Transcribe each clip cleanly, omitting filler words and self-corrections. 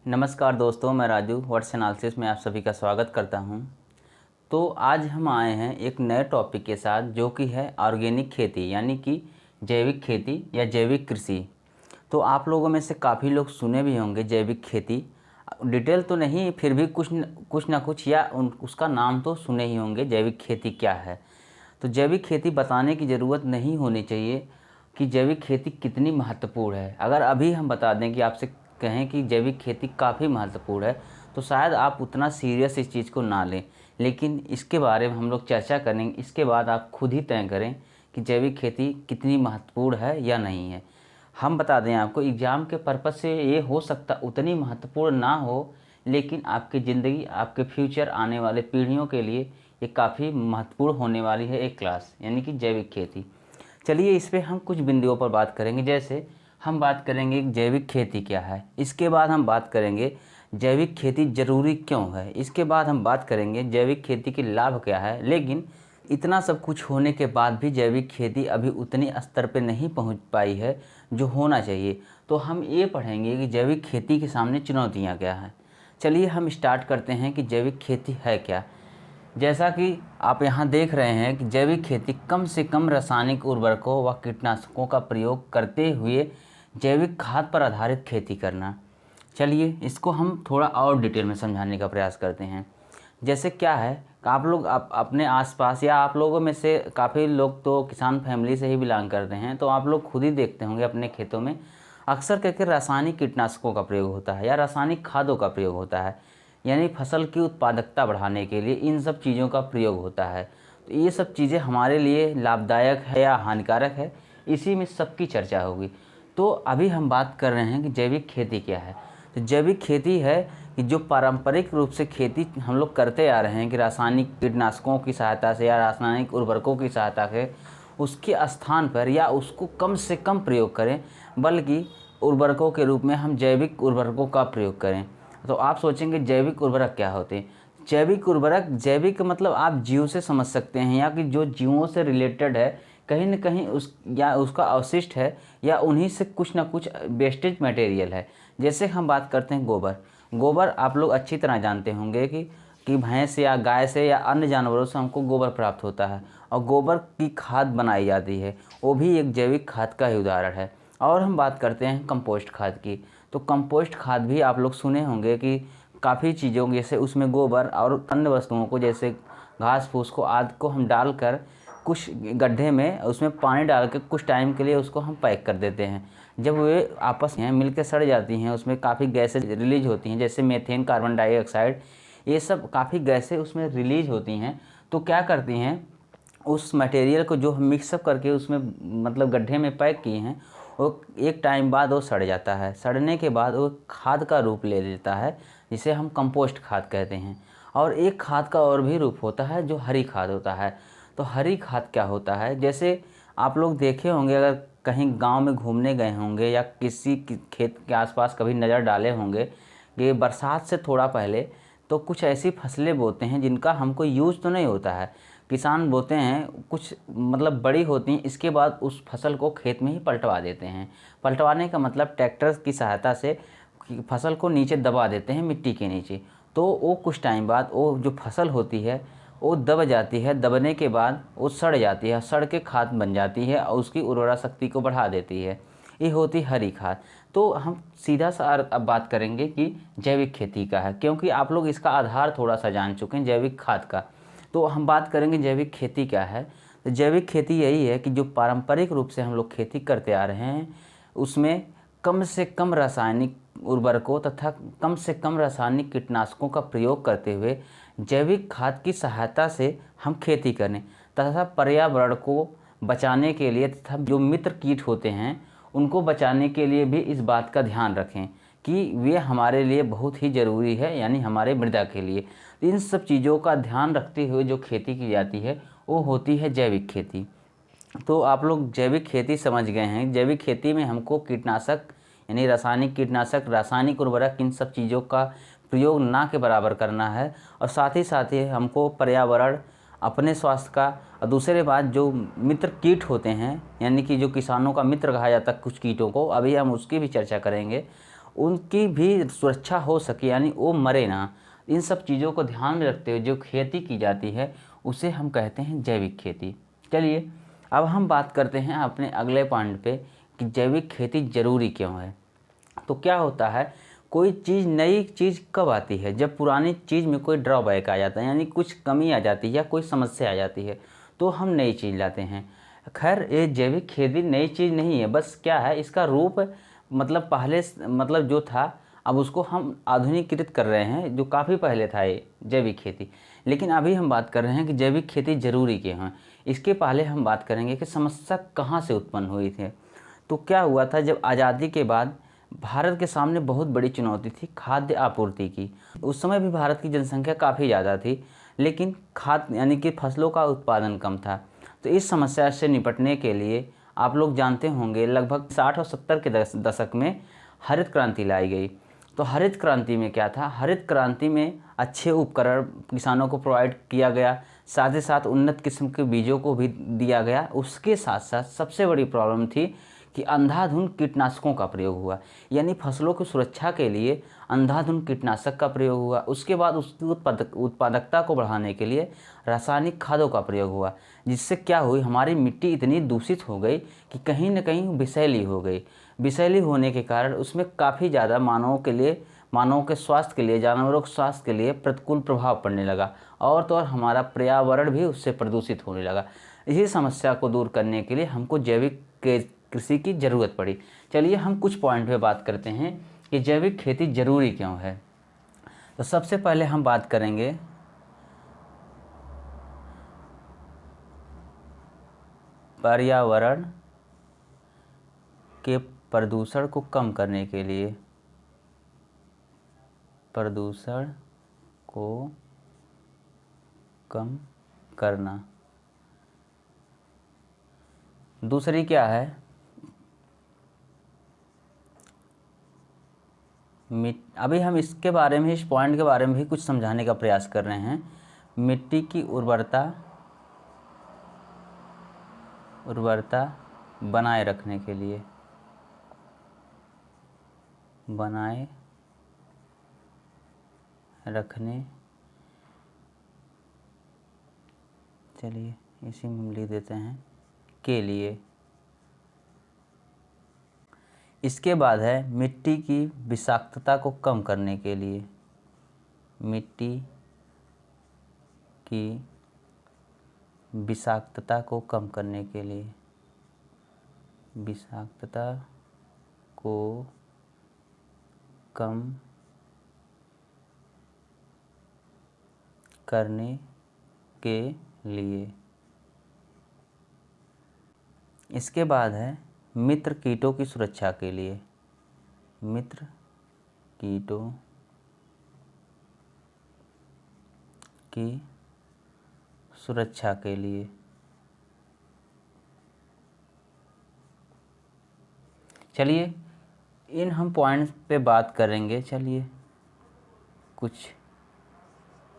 नमस्कार दोस्तों, मैं राजू वर्ड्स एनालिसिस में आप सभी का स्वागत करता हूं। तो आज हम आए हैं एक नए टॉपिक के साथ जो कि है ऑर्गेनिक खेती यानी कि जैविक खेती या जैविक कृषि। तो आप लोगों में से काफ़ी लोग सुने भी होंगे जैविक खेती, डिटेल तो नहीं फिर भी कुछ ना कुछ या उसका नाम तो सुने ही होंगे जैविक खेती क्या है। तो जैविक खेती बताने की ज़रूरत नहीं होनी चाहिए कि जैविक खेती कितनी महत्वपूर्ण है। अगर अभी हम बता दें कि आपसे कहें कि जैविक खेती काफ़ी महत्वपूर्ण है तो शायद आप उतना सीरियस इस चीज़ को ना लें, लेकिन इसके बारे में हम लोग चर्चा करेंगे। इसके बाद आप खुद ही तय करें कि जैविक खेती कितनी महत्वपूर्ण है या नहीं है। हम बता दें आपको, एग्ज़ाम के पर्पज़ से ये हो सकता उतनी महत्वपूर्ण ना हो, लेकिन आपकी ज़िंदगी, आपके फ्यूचर, आने वाले पीढ़ियों के लिए ये काफ़ी महत्वपूर्ण होने वाली है एक क्लास, यानी कि जैविक खेती। चलिए इस पे हम कुछ बिंदुओं पर बात करेंगे। जैसे हम बात करेंगे जैविक खेती क्या है, इसके बाद हम बात करेंगे जैविक खेती ज़रूरी क्यों है, इसके बाद हम बात करेंगे जैविक खेती के लाभ क्या है। लेकिन इतना सब कुछ होने के बाद भी जैविक खेती अभी उतनी स्तर पे नहीं पहुंच पाई है जो होना चाहिए। तो हम ये पढ़ेंगे कि जैविक खेती के सामने चुनौतियाँ क्या हैं। चलिए हम स्टार्ट करते हैं कि जैविक खेती है क्या। जैसा कि आप यहाँ देख रहे हैं कि जैविक खेती कम से कम रासायनिक उर्वरकों व कीटनाशकों का प्रयोग करते हुए जैविक खाद पर आधारित खेती करना। चलिए इसको हम थोड़ा और डिटेल में समझाने का प्रयास करते हैं। जैसे क्या है कि आप लोग अपने आसपास या आप लोगों में से काफ़ी लोग तो किसान फैमिली से ही बिलोंग करते हैं, तो आप लोग खुद ही देखते होंगे अपने खेतों में अक्सर करके रासायनिक कीटनाशकों का प्रयोग होता है या रासायनिक खादों का प्रयोग होता है, यानी फसल की उत्पादकता बढ़ाने के लिए इन सब चीज़ों का प्रयोग होता है। तो ये सब चीज़ें हमारे लिए लाभदायक है या हानिकारक है, इसी में सबकी चर्चा होगी। तो अभी हम बात कर रहे हैं कि जैविक खेती क्या है। तो जैविक खेती है कि जो पारंपरिक रूप से खेती हम लोग करते आ रहे हैं कि रासायनिक कीटनाशकों की सहायता से या रासायनिक उर्वरकों की सहायता से उसके स्थान पर या उसको कम से कम प्रयोग करें, बल्कि उर्वरकों के रूप में हम जैविक उर्वरकों का प्रयोग करें। तो आप सोचेंगे जैविक उर्वरक क्या होते हैं। जैविक उर्वरक, जैविक मतलब आप जीव से समझ सकते हैं या कि जो जीवों से रिलेटेड है, कहीं न कहीं उस या उसका अवशिष्ट है या उन्हीं से कुछ ना कुछ वेस्टेज मटेरियल है। जैसे हम बात करते हैं गोबर। गोबर आप लोग अच्छी तरह जानते होंगे कि भैंस या गाय से या अन्य जानवरों से हमको गोबर प्राप्त होता है और गोबर की खाद बनाई जाती है, वो भी एक जैविक खाद का ही उदाहरण है। और हम बात करते हैं कंपोस्ट खाद की। तो कंपोस्ट खाद भी आप लोग सुने होंगे कि काफ़ी चीज़ों जैसे उसमें गोबर और अन्य वस्तुओं को जैसे घास फूस को आदि को हम डालकर कुछ गड्ढे में उसमें पानी डाल के कुछ टाइम के लिए उसको हम पैक कर देते हैं। जब वे आपस में मिलकर सड़ जाती हैं, उसमें काफ़ी गैसें रिलीज होती हैं, जैसे मीथेन, कार्बन डाइऑक्साइड, ये सब काफ़ी गैसें उसमें रिलीज होती हैं। तो क्या करती हैं, उस मटेरियल को जो हम मिक्सअप करके उसमें मतलब गड्ढे में पैक किए हैं, वो एक टाइम बाद वो सड़ जाता है। सड़ने के बाद वो खाद का रूप ले लेता है, जिसे हम कंपोस्ट खाद कहते हैं। और एक खाद का और भी रूप होता है जो हरी खाद होता है। तो हरी खाद क्या होता है, जैसे आप लोग देखे होंगे, अगर कहीं गांव में घूमने गए होंगे या किसी खेत के आसपास कभी नज़र डाले होंगे कि बरसात से थोड़ा पहले तो कुछ ऐसी फसलें बोते हैं जिनका हमको यूज़ तो नहीं होता है। किसान बोते हैं, कुछ मतलब बड़ी होती हैं, इसके बाद उस फसल को खेत में ही पलटवा देते हैं। पलटवाने का मतलब ट्रैक्टर की सहायता से फसल को नीचे दबा देते हैं मिट्टी के नीचे। तो वो कुछ टाइम बाद वो जो फसल होती है वो दब जाती है, दबने के बाद वो सड़ जाती है, सड़ के खाद बन जाती है और उसकी उर्वरा शक्ति को बढ़ा देती है। ये होती हरी खाद। तो हम सीधा सा अब बात करेंगे कि जैविक खेती का है, क्योंकि आप लोग इसका आधार थोड़ा सा जान चुके हैं जैविक खाद का। तो हम बात करेंगे जैविक खेती क्या है। तो जैविक खेती यही है कि जो पारंपरिक रूप से हम लोग खेती करते आ रहे हैं उसमें कम से कम रासायनिक उर्वरकों तथा कम से कम रासायनिक कीटनाशकों का प्रयोग करते हुए जैविक खाद की सहायता से हम खेती करें तथा पर्यावरण को बचाने के लिए तथा जो मित्र कीट होते हैं उनको बचाने के लिए भी इस बात का ध्यान रखें कि वे हमारे लिए बहुत ही ज़रूरी है, यानी हमारे मृदा के लिए। इन सब चीज़ों का ध्यान रखते हुए जो खेती की जाती है वो होती है जैविक खेती। तो आप लोग जैविक खेती समझ गए हैं। जैविक खेती में हमको कीटनाशक यानी रासायनिक कीटनाशक, रासायनिक उर्वरक, इन सब चीज़ों का प्रयोग ना के बराबर करना है और साथ ही हमको पर्यावरण, अपने स्वास्थ्य का और दूसरे बात जो मित्र कीट होते हैं, यानी कि जो किसानों का मित्र कहा जाता है कुछ कीटों को, अभी हम उसकी भी चर्चा करेंगे, उनकी भी सुरक्षा हो सके, यानी वो मरे ना। इन सब चीज़ों को ध्यान में रखते हुए जो खेती की जाती है उसे हम कहते हैं जैविक खेती। चलिए अब हम बात करते हैं अपने अगले पॉइंट पे कि जैविक खेती ज़रूरी क्यों है। तो क्या होता है, कोई चीज़, नई चीज़ कब आती है, जब पुरानी चीज़ में कोई ड्रॉबैक आ जाता है, यानी कुछ कमी आ जाती है या कोई समस्या आ जाती है, तो हम नई चीज़ लाते हैं। खैर ये जैविक खेती नई चीज़ नहीं है, बस क्या है इसका रूप, मतलब पहले मतलब जो था अब उसको हम आधुनिकीकृत कर रहे हैं, जो काफ़ी पहले था ये जैविक खेती। लेकिन अभी हम बात कर रहे हैं कि जैविक खेती ज़रूरी क्यों है। इसके पहले हम बात करेंगे कि समस्या कहाँ से उत्पन्न हुई थी। तो क्या हुआ था, जब आज़ादी के बाद भारत के सामने बहुत बड़ी चुनौती थी खाद्य आपूर्ति की। उस समय भी भारत की जनसंख्या काफ़ी ज़्यादा थी, लेकिन खाद्य यानी कि फसलों का उत्पादन कम था। तो इस समस्या से निपटने के लिए आप लोग जानते होंगे लगभग 60 और 70 के दशक में हरित क्रांति लाई गई। तो हरित क्रांति में क्या था, हरित क्रांति में अच्छे उपकरण किसानों को प्रोवाइड किया गया, साथ ही साथ उन्नत किस्म के बीजों को भी दिया गया। उसके साथ साथ सबसे बड़ी प्रॉब्लम थी कि अंधाधुंध कीटनाशकों का प्रयोग हुआ, यानी फसलों की सुरक्षा के लिए अंधाधुंध कीटनाशक का प्रयोग हुआ। उसके बाद उसकी उत्पादकता को बढ़ाने के लिए रासायनिक खादों का प्रयोग हुआ, जिससे क्या हुई, हमारी मिट्टी इतनी दूषित हो गई कि कहीं न कहीं विषैली हो गई। विषैली होने के कारण उसमें काफ़ी ज़्यादा मानवों के स्वास्थ्य के लिए, जानवरों के स्वास्थ्य के लिए प्रतिकूल प्रभाव पड़ने लगा, और तो और हमारा पर्यावरण भी उससे प्रदूषित होने लगा। इसी समस्या को दूर करने के लिए हमको जैविक कृषि की ज़रूरत पड़ी। चलिए हम कुछ पॉइंट पे बात करते हैं कि जैविक खेती ज़रूरी क्यों है। तो सबसे पहले हम बात करेंगे पर्यावरण के प्रदूषण को कम करने के लिए। प्रदूषण को कम करना। दूसरी क्या है, अभी हम इसके बारे में, इस पॉइंट के बारे में भी कुछ समझाने का प्रयास कर रहे हैं। मिट्टी की उर्वरता बनाए रखने के लिए, चलिए इसी में लिख देते हैं के लिए। इसके बाद है मिट्टी की विषाक्तता को कम करने के लिए। मिट्टी की विषाक्तता को कम करने के लिए, विषाक्तता को कम करने के लिए। इसके बाद है मित्र कीटों की सुरक्षा के लिए। मित्र कीटों की सुरक्षा के लिए। चलिए इन हम पॉइंट्स पे बात करेंगे। चलिए कुछ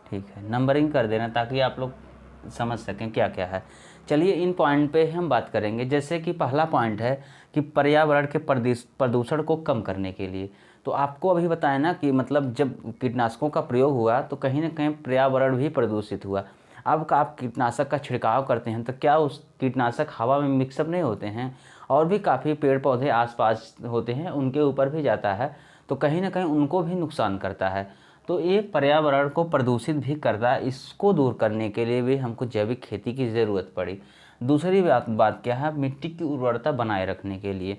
ठीक है, नंबरिंग कर देना ताकि आप लोग समझ सकें क्या क्या है। चलिए इन पॉइंट पे हम बात करेंगे। जैसे कि पहला पॉइंट है कि पर्यावरण के प्रदूषण को कम करने के लिए। तो आपको अभी बताया ना कि मतलब जब कीटनाशकों का प्रयोग हुआ तो कहीं ना कहीं पर्यावरण भी प्रदूषित हुआ। अब आप कीटनाशक का छिड़काव करते हैं तो क्या उस कीटनाशक हवा में मिक्सअप नहीं होते हैं, और भी काफ़ी पेड़ पौधे आसपास होते हैं उनके ऊपर भी जाता है, तो कहीं ना कहीं उनको भी नुकसान करता है। तो ये पर्यावरण को प्रदूषित भी करता है। इसको दूर करने के लिए भी हमको जैविक खेती की ज़रूरत पड़ी। दूसरी बात क्या है, मिट्टी की उर्वरता बनाए रखने के लिए।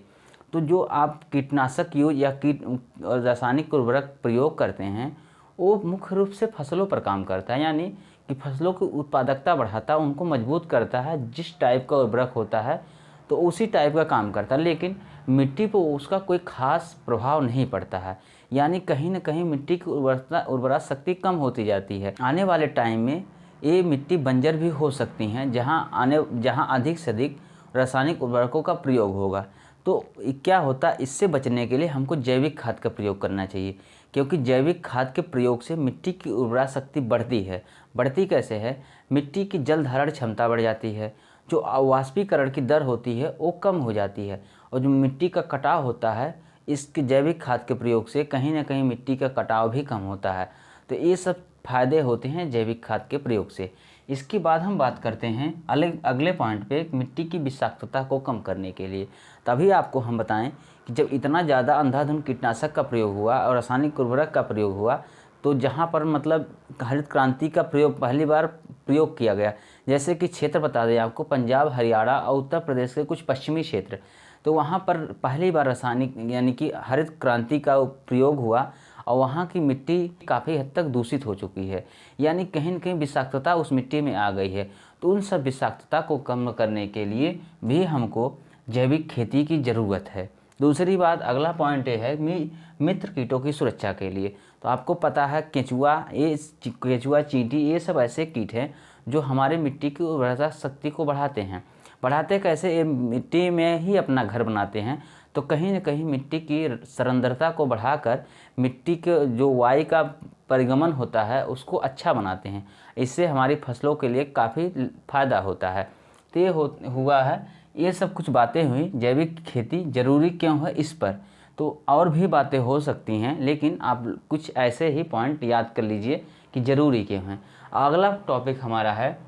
तो जो आप कीटनाशक यूज या रासायनिक उर्वरक प्रयोग करते हैं वो मुख्य रूप से फसलों पर काम करता है, यानी कि फसलों की उत्पादकता बढ़ाता है, उनको मजबूत करता है। जिस टाइप का उर्वरक होता है तो उसी टाइप का काम करता है, लेकिन मिट्टी पर उसका कोई खास प्रभाव नहीं पड़ता है। यानी कहीं ना कहीं मिट्टी की उर्वरा शक्ति कम होती जाती है। आने वाले टाइम में ये मिट्टी बंजर भी हो सकती हैं जहाँ अधिक से अधिक रासायनिक उर्वरकों का प्रयोग होगा। तो क्या होता है, इससे बचने के लिए हमको जैविक खाद का प्रयोग करना चाहिए, क्योंकि जैविक खाद के प्रयोग से मिट्टी की उर्वरा शक्ति बढ़ती है। बढ़ती कैसे है, मिट्टी की जल धारण क्षमता बढ़ जाती है, जो वाष्पीकरण की दर होती है वो कम हो जाती है, और जो मिट्टी का कटाव होता है इसके जैविक खाद के प्रयोग से कहीं ना कहीं मिट्टी का कटाव भी कम होता है। तो ये सब फायदे होते हैं जैविक खाद के प्रयोग से। इसके बाद हम बात करते हैं अगले पॉइंट पे, मिट्टी की विषाक्तता को कम करने के लिए। तभी आपको हम बताएं कि जब इतना ज़्यादा अंधाधुंध कीटनाशक का प्रयोग हुआ और रासायनिक उर्वरक का प्रयोग हुआ, तो जहाँ पर मतलब हरित क्रांति का प्रयोग पहली बार प्रयोग किया गया, जैसे कि क्षेत्र बता दें आपको, पंजाब, हरियाणा और उत्तर प्रदेश के कुछ पश्चिमी क्षेत्र, तो वहाँ पर पहली बार रासायनिक यानी कि हरित क्रांति का प्रयोग हुआ और वहाँ की मिट्टी काफ़ी हद तक दूषित हो चुकी है, यानी कहीं न कहीं विषाक्तता उस मिट्टी में आ गई है। तो उन सब विषाक्तता को कम करने के लिए भी हमको जैविक खेती की ज़रूरत है। दूसरी बात, अगला पॉइंट ये है मित्र कीटों की सुरक्षा के लिए। तो आपको पता है केंचुआ, चींटी, ये सब ऐसे कीट हैं जो हमारे मिट्टी की उर्वरता शक्ति को बढ़ाते हैं। बढ़ाते कैसे? ये मिट्टी में ही अपना घर बनाते हैं, तो कहीं न कहीं मिट्टी की सरंध्रता को बढ़ाकर मिट्टी के जो वायु का परिगमन होता है उसको अच्छा बनाते हैं। इससे हमारी फसलों के लिए काफ़ी फ़ायदा होता है। तो ये हुआ है, ये सब कुछ बातें हुई जैविक खेती ज़रूरी क्यों है इस पर। तो और भी बातें हो सकती हैं, लेकिन आप कुछ ऐसे ही पॉइंट याद कर लीजिए कि ज़रूरी क्यों हैं। अगला टॉपिक हमारा है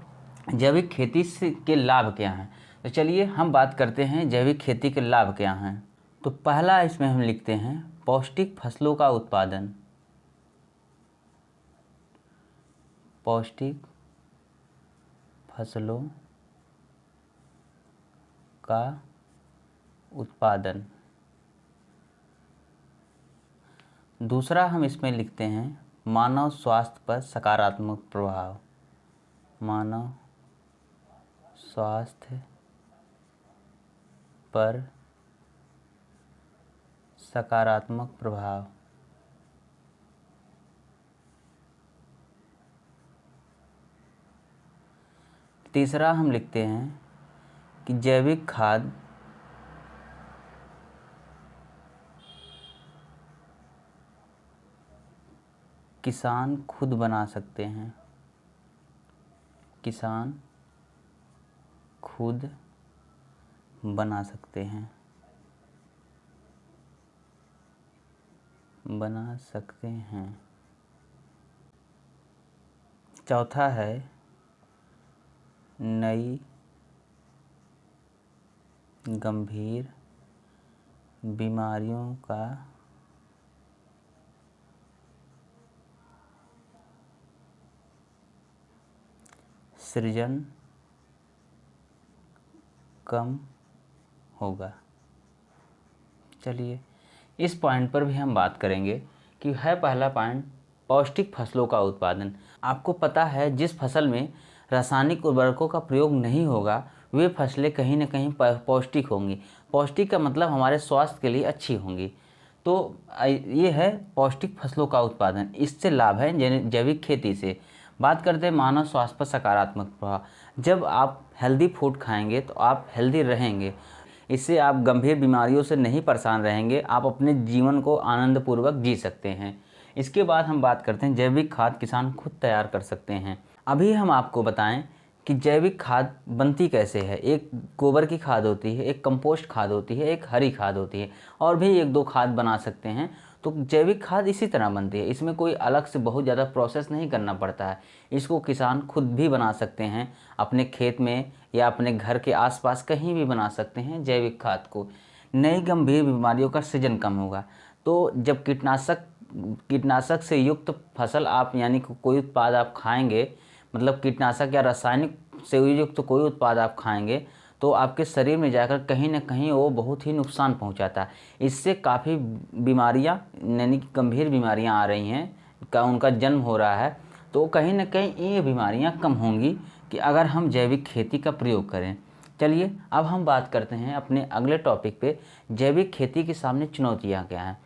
जैविक खेती से के लाभ क्या हैं। तो चलिए हम बात करते हैं जैविक खेती के लाभ क्या हैं। तो पहला इसमें हम लिखते हैं पौष्टिक फसलों का उत्पादन। पौष्टिक फसलों का उत्पादन। दूसरा हम इसमें लिखते हैं मानव स्वास्थ्य पर सकारात्मक प्रभाव। मानव स्वास्थ्य पर सकारात्मक प्रभाव। तीसरा हम लिखते हैं कि जैविक खाद किसान खुद बना सकते हैं। किसान खुद बना सकते हैं। बना सकते हैं। चौथा है नई गंभीर बीमारियों का सृजन कम होगा। चलिए इस पॉइंट पर भी हम बात करेंगे कि है पहला पॉइंट पौष्टिक फसलों का उत्पादन। आपको पता है जिस फसल में रासायनिक उर्वरकों का प्रयोग नहीं होगा वे फसलें कहीं ना कहीं पौष्टिक होंगी। पौष्टिक का मतलब हमारे स्वास्थ्य के लिए अच्छी होंगी। तो ये है पौष्टिक फसलों का उत्पादन। इससे लाभ है जैविक खेती से। बात करते हैं मानव स्वास्थ्य पर सकारात्मक प्रभाव। जब आप हेल्दी फूड खाएंगे तो आप हेल्दी रहेंगे। इससे आप गंभीर बीमारियों से नहीं परेशान रहेंगे। आप अपने जीवन को आनंदपूर्वक जी सकते हैं। इसके बाद हम बात करते हैं जैविक खाद किसान खुद तैयार कर सकते हैं। अभी हम आपको बताएं कि जैविक खाद बनती कैसे है। एक गोबर की खाद होती है, एक कंपोस्ट खाद होती है, एक हरी खाद होती है, और भी एक दो खाद बना सकते हैं। तो जैविक खाद इसी तरह बनती है। इसमें कोई अलग से बहुत ज़्यादा प्रोसेस नहीं करना पड़ता है। इसको किसान खुद भी बना सकते हैं, अपने खेत में या अपने घर के आसपास कहीं भी बना सकते हैं जैविक खाद को। नई गंभीर बीमारियों का सृजन कम होगा। तो जब कीटनाशक से युक्त फसल आप यानी कोई उत्पाद आप खाएंगे, मतलब कीटनाशक या रासायनिक से युक्त कोई उत्पाद आप खाएंगे, तो आपके शरीर में जाकर कहीं ना कहीं वो बहुत ही नुकसान पहुंचाता है। इससे काफ़ी बीमारियां यानी कि गंभीर बीमारियां आ रही हैं, उनका जन्म हो रहा है। तो कहीं ना कहीं ये बीमारियां कम होंगी कि अगर हम जैविक खेती का प्रयोग करें। चलिए अब हम बात करते हैं अपने अगले टॉपिक पे, जैविक खेती के सामने चुनौतियाँ क्या हैं।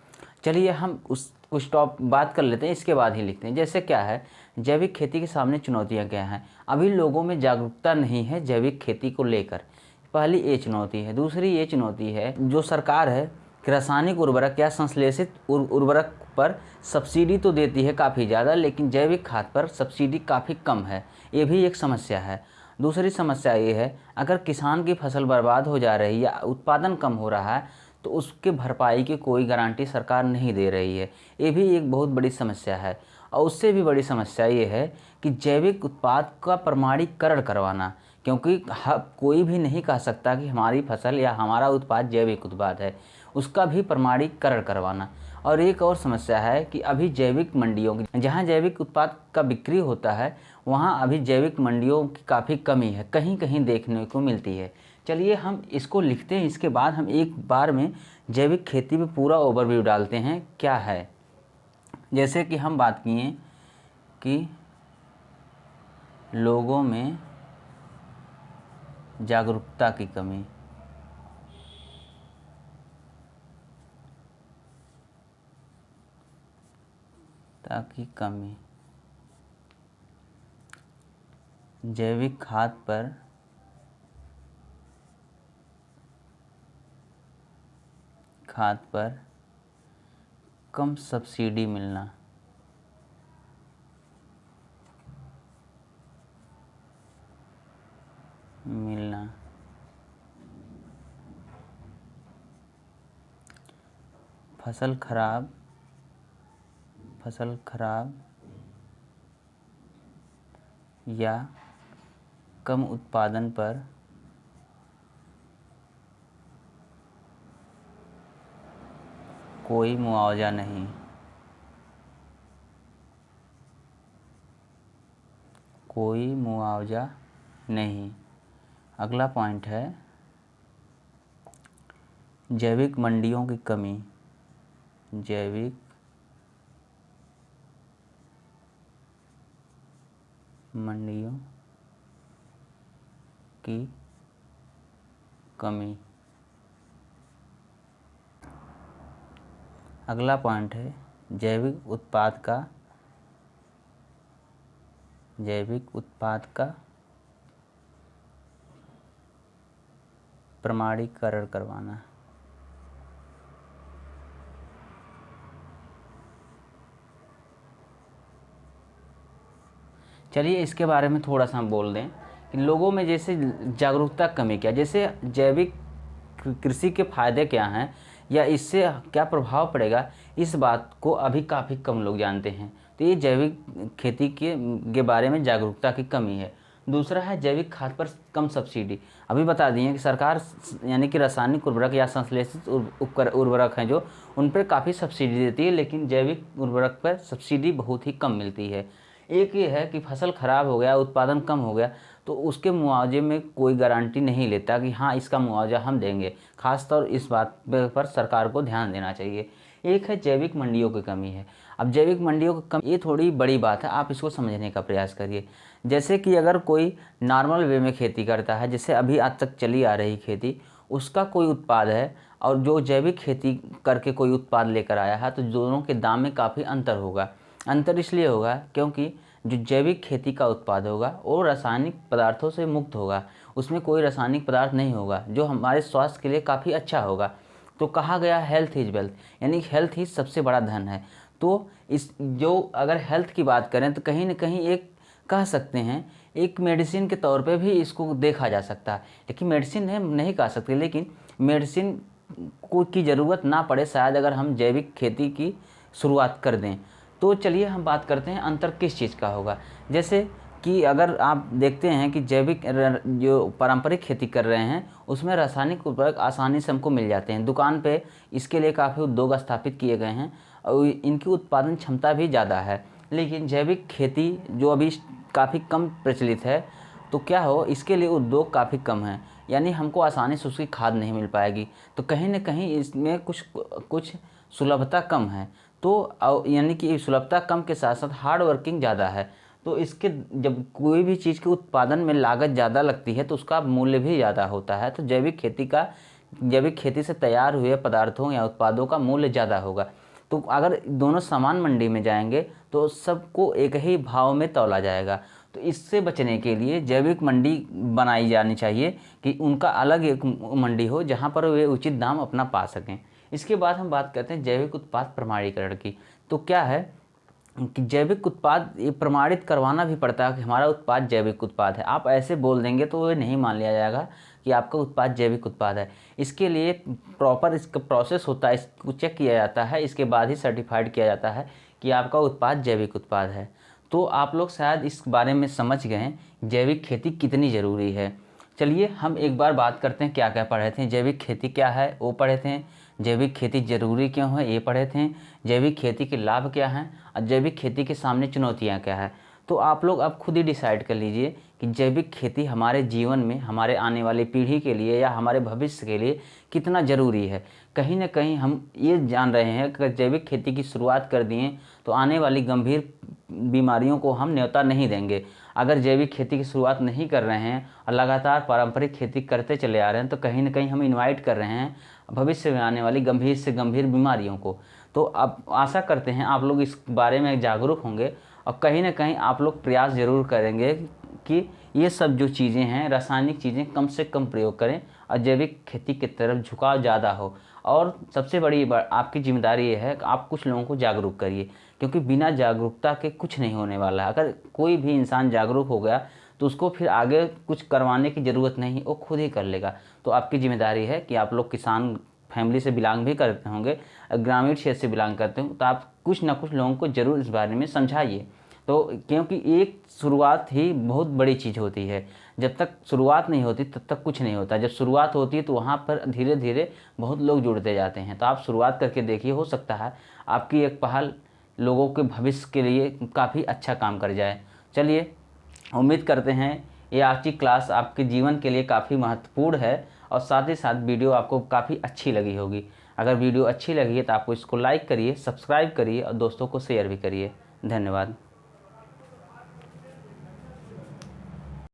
चलिए हम कुछ बात कर लेते हैं, इसके बाद ही लिखते हैं। जैसे क्या है, जैविक खेती के सामने चुनौतियाँ क्या हैं। अभी लोगों में जागरूकता नहीं है जैविक खेती को लेकर, पहली ये चुनौती है। दूसरी ये चुनौती है जो सरकार है कि रासायनिक उर्वरक या संश्लेषित उर्वरक पर सब्सिडी तो देती है काफ़ी ज़्यादा, लेकिन जैविक खाद पर सब्सिडी काफ़ी कम है। ये भी एक समस्या है। दूसरी समस्या ये है, अगर किसान की फसल बर्बाद हो जा रही है या उत्पादन कम हो रहा है तो उसके भरपाई की कोई गारंटी सरकार नहीं दे रही है। ये भी एक बहुत बड़ी समस्या है। और उससे भी बड़ी समस्या ये है कि जैविक उत्पाद का प्रमाणीकरण करवाना, क्योंकि कोई भी नहीं कह सकता कि हमारी फसल या हमारा उत्पाद जैविक उत्पाद है, उसका भी प्रमाणीकरण करवाना। और एक और समस्या है कि अभी जैविक मंडियों की, जहाँ जैविक उत्पाद का बिक्री होता है वहाँ अभी जैविक मंडियों की काफ़ी कमी है, कहीं कहीं देखने को मिलती है। चलिए हम इसको लिखते हैं, इसके बाद हम एक बार में जैविक खेती पे पूरा ओवरव्यू डालते हैं क्या है। जैसे कि हम बात किए कि लोगों में जागरूकता की कमी, ताकि कमी, जैविक खाद पर कम सब्सिडी मिलना, फसल खराब या कम उत्पादन पर कोई मुआवजा नहीं। अगला पॉइंट है जैविक मंडियों की कमी, जैविक मंडियों की कमी। अगला पॉइंट है जैविक उत्पाद का प्रमाणीकरण करवाना। चलिए इसके बारे में थोड़ा सा हम बोल दें कि लोगों में जैसे जागरूकता कमी क्या, जैसे जैविक कृषि के फायदे क्या हैं या इससे क्या प्रभाव पड़ेगा, इस बात को अभी काफ़ी कम लोग जानते हैं। तो ये जैविक खेती के बारे में जागरूकता की कमी है। दूसरा है जैविक खाद पर कम सब्सिडी। अभी बता दिए कि सरकार यानी कि रासायनिक उर्वरक या संश्लेषित उर्वरक हैं जो, उन पर काफ़ी सब्सिडी देती है, लेकिन जैविक उर्वरक पर सब्सिडी बहुत ही कम मिलती है। एक ये है कि फसल ख़राब हो गया, उत्पादन कम हो गया, तो उसके मुआवजे में कोई गारंटी नहीं लेता कि हाँ इसका मुआवजा हम देंगे। खासतौर इस बात पर सरकार को ध्यान देना चाहिए। एक है जैविक मंडियों की कमी है। अब जैविक मंडियों की कमी ये थोड़ी बड़ी बात है, आप इसको समझने का प्रयास करिए। जैसे कि अगर कोई नॉर्मल वे में खेती करता है, जैसे अभी आज तक चली आ रही खेती, उसका कोई उत्पाद है और जो जैविक खेती करके कोई उत्पाद लेकर आया है, तो दोनों के दाम में काफ़ी अंतर होगा। अंतर इसलिए होगा क्योंकि जो जैविक खेती का उत्पाद होगा वो रासायनिक पदार्थों से मुक्त होगा, उसमें कोई रासायनिक पदार्थ नहीं होगा, जो हमारे स्वास्थ्य के लिए काफ़ी अच्छा होगा। तो कहा गया हेल्थ इज वेल्थ, यानी हेल्थ ही सबसे बड़ा धन है। तो इस जो अगर हेल्थ की बात करें तो कहीं ना कहीं एक कह सकते हैं एक मेडिसिन के तौर पे भी इसको देखा जा सकता है। लेकिन मेडिसिन है नहीं कह सकते, लेकिन मेडिसिन को की ज़रूरत ना पड़े शायद अगर हम जैविक खेती की शुरुआत कर दें। तो चलिए हम बात करते हैं अंतर किस चीज़ का होगा। जैसे कि अगर आप देखते हैं कि जैविक जो पारंपरिक खेती कर रहे हैं उसमें रासायनिक उर्वरक आसानी से हमको मिल जाते हैं दुकान पे, इसके लिए काफ़ी उद्योग स्थापित किए गए हैं और इनकी उत्पादन क्षमता भी ज़्यादा है। लेकिन जैविक खेती जो अभी काफ़ी कम प्रचलित है, तो क्या हो इसके लिए उद्योग काफ़ी कम है, यानी हमको आसानी से उसकी खाद नहीं मिल पाएगी। तो कहीं ना कहीं इसमें कुछ सुलभता कम है। तो यानी कि सुलभता कम के साथ साथ हार्ड वर्किंग ज़्यादा है। तो इसके जब कोई भी चीज़ के उत्पादन में लागत ज़्यादा लगती है तो उसका मूल्य भी ज़्यादा होता है। तो जैविक खेती से तैयार हुए पदार्थों या उत्पादों का मूल्य ज़्यादा होगा। तो अगर दोनों समान मंडी में जाएंगे तो सबको एक ही भाव में तौला जाएगा। तो इससे बचने के लिए जैविक मंडी बनाई जानी चाहिए कि उनका अलग एक मंडी हो जहाँ पर वे उचित दाम अपना पा सकें। इसके बाद हम बात करते हैं जैविक उत्पाद प्रमाणीकरण की। तो क्या है कि जैविक उत्पाद ये प्रमाणित करवाना भी पड़ता है कि हमारा उत्पाद जैविक उत्पाद है। आप ऐसे बोल देंगे तो ये नहीं मान लिया जाएगा कि आपका उत्पाद जैविक उत्पाद है। इसके लिए प्रॉपर इसका प्रोसेस होता है, इसको चेक किया जाता है, इसके बाद ही सर्टिफाइड किया जाता है कि आपका उत्पाद जैविक उत्पाद है। तो आप लोग शायद इस बारे में समझ गए हैं जैविक खेती कितनी ज़रूरी है। चलिए हम एक बार बात करते हैं क्या क्या पढ़े थे। जैविक खेती क्या है वो पढ़े थे, जैविक खेती ज़रूरी क्यों है ये पढ़े थे, जैविक खेती के लाभ क्या हैं और जैविक खेती के सामने चुनौतियाँ क्या है। तो आप लोग अब खुद ही डिसाइड कर लीजिए कि जैविक खेती हमारे जीवन में, हमारे आने वाली पीढ़ी के लिए या हमारे भविष्य के लिए कितना ज़रूरी है। कहीं ना कहीं हम ये जान रहे हैं कि अगर जैविक खेती की शुरुआत कर दिए तो आने वाली गंभीर बीमारियों को हम न्योता नहीं देंगे। अगर जैविक खेती की शुरुआत नहीं कर रहे हैं और लगातार पारंपरिक खेती करते चले आ रहे हैं तो कहीं ना कहीं हम इनवाइट कर रहे हैं भविष्य में आने वाली गंभीर से गंभीर बीमारियों को। तो अब आशा करते हैं आप लोग इस बारे में जागरूक होंगे और कहीं ना कहीं आप लोग प्रयास ज़रूर करेंगे कि ये सब जो चीज़ें हैं, रासायनिक चीज़ें कम से कम प्रयोग करें और जैविक खेती की तरफ झुकाव ज़्यादा हो। और सबसे बड़ी आपकी जिम्मेदारी ये है कि आप कुछ लोगों को जागरूक करिए, क्योंकि बिना जागरूकता के कुछ नहीं होने वाला है। अगर कोई भी इंसान जागरूक हो गया तो उसको फिर आगे कुछ करवाने की ज़रूरत नहीं, वो खुद ही कर लेगा। तो आपकी जिम्मेदारी है कि आप लोग किसान फैमिली से बिलोंग भी करते होंगे, ग्रामीण क्षेत्र से बिलोंग करते हो तो आप कुछ ना कुछ लोगों को ज़रूर इस बारे में समझाइए। तो क्योंकि एक शुरुआत ही बहुत बड़ी चीज़ होती है, जब तक शुरुआत नहीं होती तब तक कुछ नहीं होता। जब शुरुआत होती है तो वहाँ पर धीरे धीरे बहुत लोग जुड़ते जाते हैं। तो आप शुरुआत करके देखिए, हो सकता है आपकी एक पहल लोगों के भविष्य के लिए काफ़ी अच्छा काम कर जाए। चलिए, उम्मीद करते हैं ये आज की क्लास आपके जीवन के लिए काफ़ी महत्वपूर्ण है और साथ ही साथ वीडियो आपको काफ़ी अच्छी लगी होगी। अगर वीडियो अच्छी लगी है तो आपको इसको लाइक करिए, सब्सक्राइब करिए और दोस्तों को शेयर भी करिए। धन्यवाद।